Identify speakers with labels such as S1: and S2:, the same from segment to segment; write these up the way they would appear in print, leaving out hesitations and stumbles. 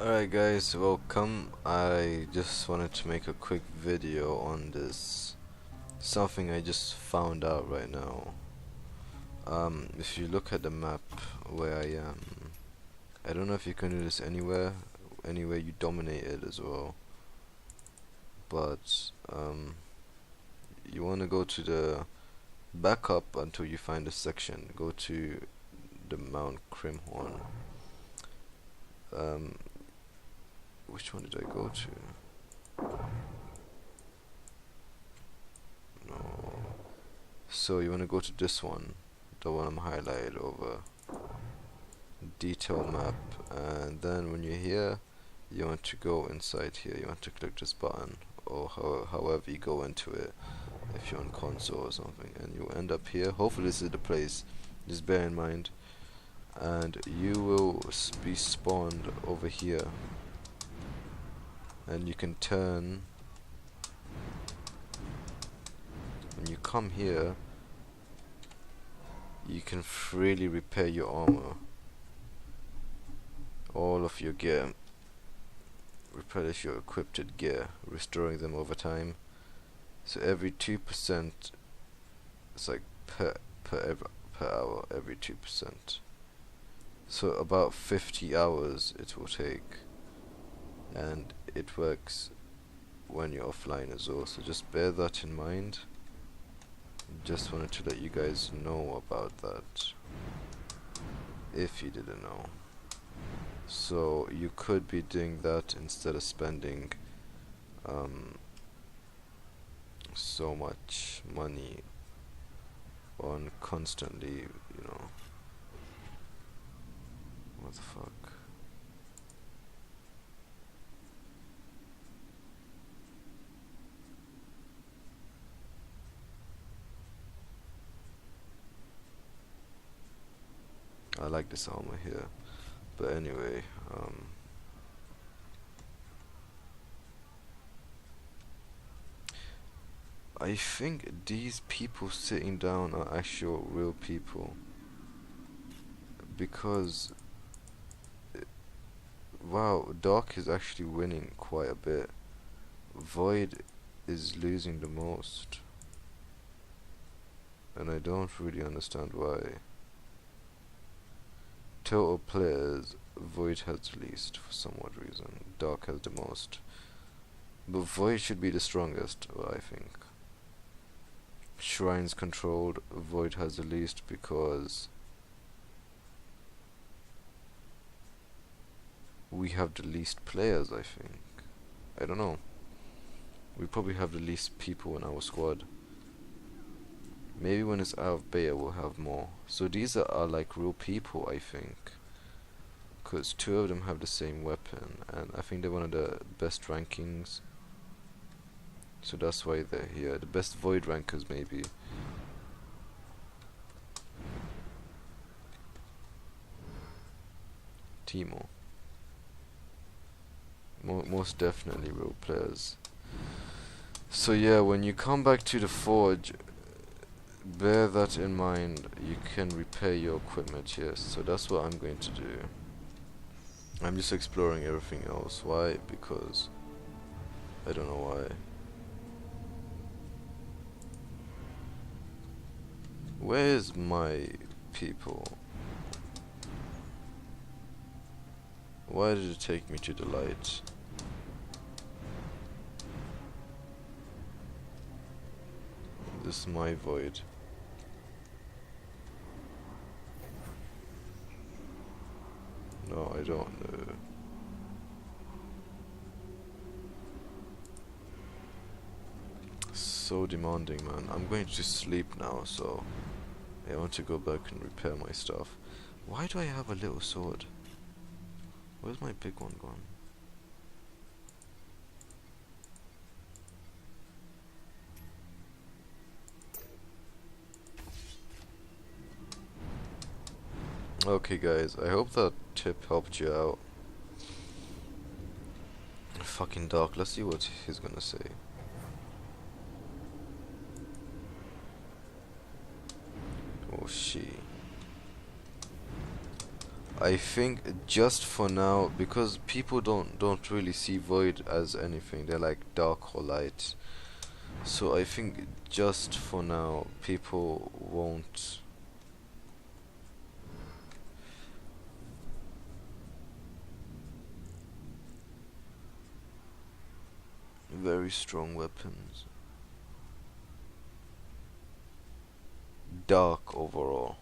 S1: Alright guys, welcome. I just wanted to make a quick video on this. Something I just found out right now. If you look at the map where I am, I don't know if you can do this anywhere you dominate it as well. But you want to go to the back up until you find a section. Go to the Mount Crimhorn. Which one did I go to? No. So you want to go to this one, the one I'm highlighted over. Detail map, and then when you're here, you want to go inside here. You want to click this button, or however you go into it. If you're on console or something, and you end up here. Hopefully this is the place. Just bear in mind, and you will be spawned over here. And you can turn. When you come here, you can freely repair your armor, all of your gear, replenish your equipped gear, restoring them over time. So every 2%, it's like per hour, every 2%. So about 50 hours it will take, and it works when you're offline as well. So just bear that in mind. Just wanted to let you guys know about that, if you didn't know. So you could be doing that instead of spending so much money on constantly, what the fuck. I like this armor here, but anyway, I think these people sitting down are actual real people, because wow, Dark is actually winning quite a bit. Void is losing the most, and I don't really understand why. Total players, Void has the least for some odd reason. Dark has the most, but Void should be the strongest, I think. Shrines controlled, Void has the least because we have the least players, I think. I don't know. We probably have the least people in our squad. Maybe when it's out of beta we'll have more. So these are like real people, I think. Because two of them have the same weapon, and I think they're one of the best rankings. So that's why they're here. The best Void rankers, maybe. Timo. Most definitely real players. So yeah, when you come back to the forge, bear that in mind. You can repair your equipment, yes. So that's what I'm going to do. I'm just exploring everything else. Why? Because I don't know why. Where's my people? Why did it take me to the light? This is my void. No, I don't know. So demanding, man. I'm going to sleep now, so I want to go back and repair my stuff. Why do I have a little sword? Where's my big one gone? Okay guys, I hope that tip helped you out. Fucking Dark, let's see what he's gonna say. Oh she. I think just for now, because people don't really see void as anything. They're like dark or light. So I think just for now, people won't. Very strong weapons. Dark overall.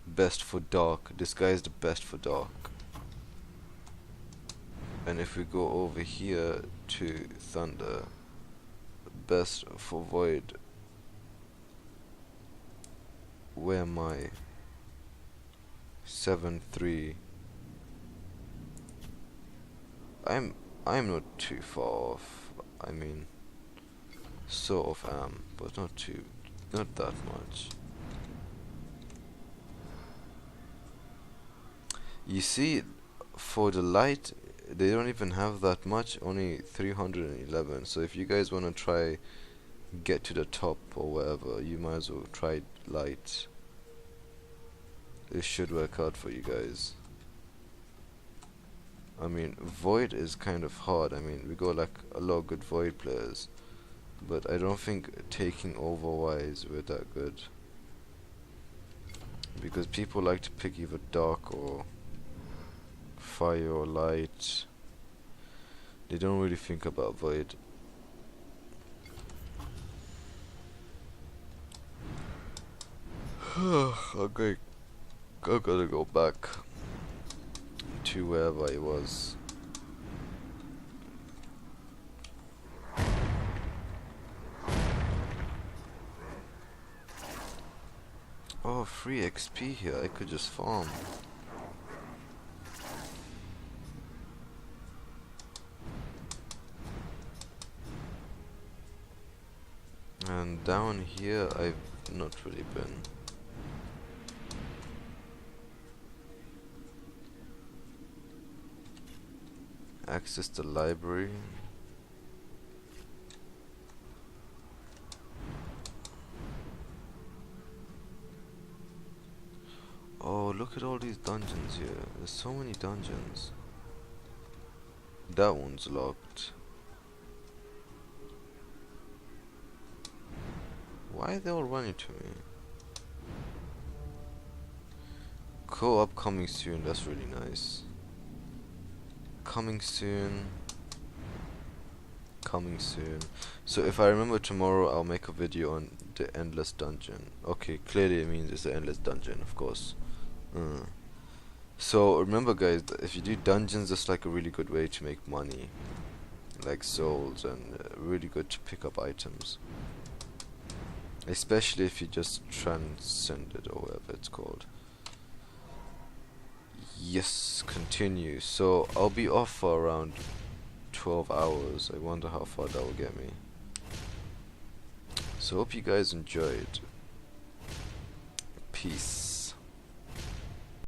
S1: Best for dark. This guy is the best for dark. And if we go over here to thunder, best for void. Where am I? 7-3. I'm not too far off. I mean, sort of am, but not that much. You see, for the light, they don't even have that much, only 311. So if you guys wanna try get to the top or whatever, you might as well try light. It should work out for you guys. I mean, void is kind of hard. I mean, we got like a lot of good void players, but I don't think taking over wise we're that good, because people like to pick either dark or fire or light. They don't really think about void. Okay, I gotta go back to wherever I was. Oh, free XP here. I could just farm. And down here I've not really been. Access the library. Oh, look at all these dungeons here. There's so many dungeons. That one's locked. Why are they all running to me? Co-op coming soon, that's really nice. Coming soon. Coming soon. So if I remember tomorrow, I'll make a video on the endless dungeon. Okay, clearly it means it's the endless dungeon, of course. So remember guys, if you do dungeons, that's like a really good way to make money. Like souls, and really good to pick up items. Especially if you just transcend it or whatever it's called. Yes, continue. So I'll be off for around 12 hours. I wonder how far that will get me. So hope you guys enjoyed. Peace.